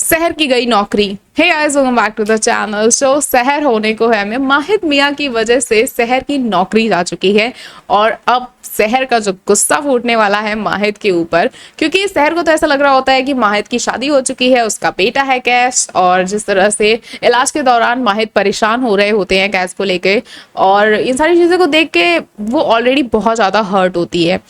शहर की गई नौकरी। Hey guys, welcome back to the channel. So शहर होने को है में माहिद मियां की वजह से शहर की नौकरी जा चुकी है और अब शहर का जो गुस्सा फूटने वाला है माहिद के ऊपर, क्योंकि शहर को तो ऐसा लग रहा होता है कि माहिद की शादी हो चुकी है, उसका बेटा है कैश, और जिस तरह से इलाज के दौरान माहिद परेशान हो रहे होते हैं कैश को लेके, और इन सारी चीज़ों को देख के वो ऑलरेडी बहुत ज़्यादा हर्ट होती है।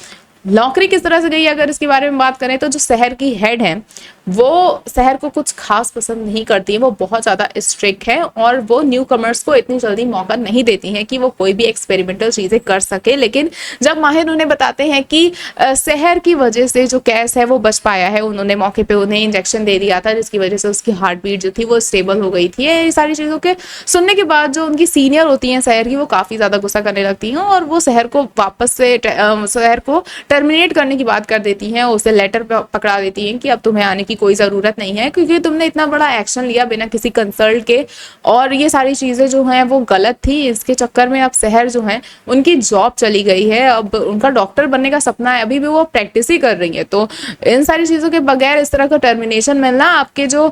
नौकरी किस तरह से गई, अगर इसके बारे में बात करें तो जो शहर की हेड है वो शहर को कुछ खास पसंद नहीं करती है, वो बहुत ज़्यादा स्ट्रिक्ट है और वो न्यू कमर्स को इतनी जल्दी मौका नहीं देती हैं कि वो कोई भी एक्सपेरिमेंटल चीज़ें कर सके। लेकिन जब माहिर उन्हें बताते हैं कि शहर की वजह से जो कैस है वो बच पाया है, उन्होंने मौके पे उन्हें इंजेक्शन दे दिया था जिसकी वजह से उसकी हार्ट बीट जो थी वो स्टेबल हो गई थी, ये सारी चीज़ों के सुनने के बाद जो उनकी सीनियर होती हैं शहर की, वो काफ़ी ज़्यादा गुस्सा करने लगती हैं और वो शहर को वापस से शहर को टर्मिनेट करने की बात कर देती हैं, उसे लेटर पकड़ा देती हैं कि अब तुम्हें आने की कोई ज़रूरत नहीं है क्योंकि तुमने इतना बड़ा एक्शन लिया बिना किसी कंसल्ट के, और ये सारी चीज़ें जो हैं वो गलत थी। इसके चक्कर में अब शहर जो है उनकी जॉब चली गई है, अब उनका डॉक्टर बनने का सपना है, अभी भी वो प्रैक्टिस ही कर रही है। तो इन सारी चीज़ों के बगैर इस तरह का टर्मिनेशन मिलना आपके जो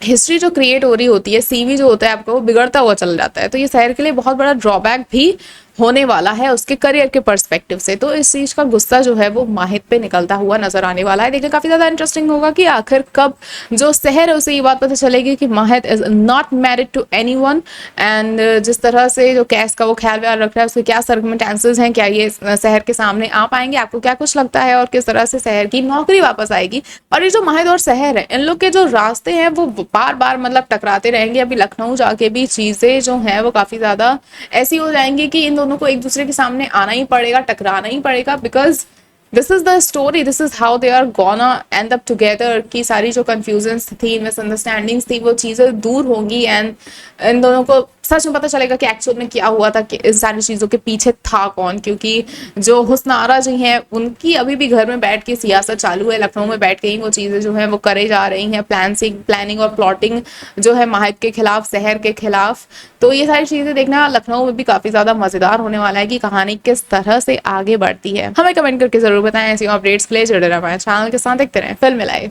हिस्ट्री जो क्रिएट हो रही होती है, सीवी जो होता है आपका, वो बिगड़ता हुआ चल जाता है। तो ये शहर के लिए बहुत बड़ा ड्रॉबैक भी होने वाला है उसके करियर के पर्सपेक्टिव से। तो इस चीज़ का गुस्सा जो है वो माहिद पे निकलता हुआ नजर आने वाला है। देखिए काफ़ी ज़्यादा इंटरेस्टिंग होगा कि आखिर कब जो शहर है उसे ये बात पता चलेगी कि Mahid is not married to anyone, and जिस तरह से जो कैस का वो ख्याल व्याल रख रहा है उसके क्या सर्कमस्टेंसेस हैं, क्या ये शहर के सामने आ पाएंगे, आपको क्या कुछ लगता है, और किस तरह से शहर की नौकरी वापस आएगी। और ये जो माहिद और शहर है, इन लोग के जो रास्ते हैं वो बार बार मतलब टकराते रहेंगे। अभी लखनऊ जाके भी चीज़ें जो हैं वो काफ़ी ज़्यादा ऐसी हो जाएंगी कि इन दोनों को एक दूसरे के सामने आना ही पड़ेगा, टकराना ही पड़ेगा, because this is the story, this is how they are gonna end up together. की सारी जो कंफ्यूजन्स थी, मिसअंडरस्टैंडिंग्स थी, वो चीज़ें दूर होंगी एंड इन दोनों को सच में पता चलेगा कि एक्चुअल में क्या हुआ था, कि इस सारी चीज़ों के पीछे था कौन। क्योंकि जो हुस्नारा जी हैं उनकी अभी भी घर में बैठ के सियासत चालू है, लखनऊ में बैठ के ही वो चीज़ें जो हैं वो करे जा रही हैं, प्लानिंग और प्लॉटिंग जो है माहिद के खिलाफ, शहर के खिलाफ। तो ये सारी चीज़ें देखना लखनऊ में भी काफ़ी ज़्यादा मज़ेदार होने वाला है कि कहानी किस तरह से आगे बढ़ती है। हमें कमेंट करके ज़रूर बताएं। ऐसी अपडेट्स के लिए जुड़े रहें हमारे चैनल के साथ, देखते रहें फिल्म लाइव।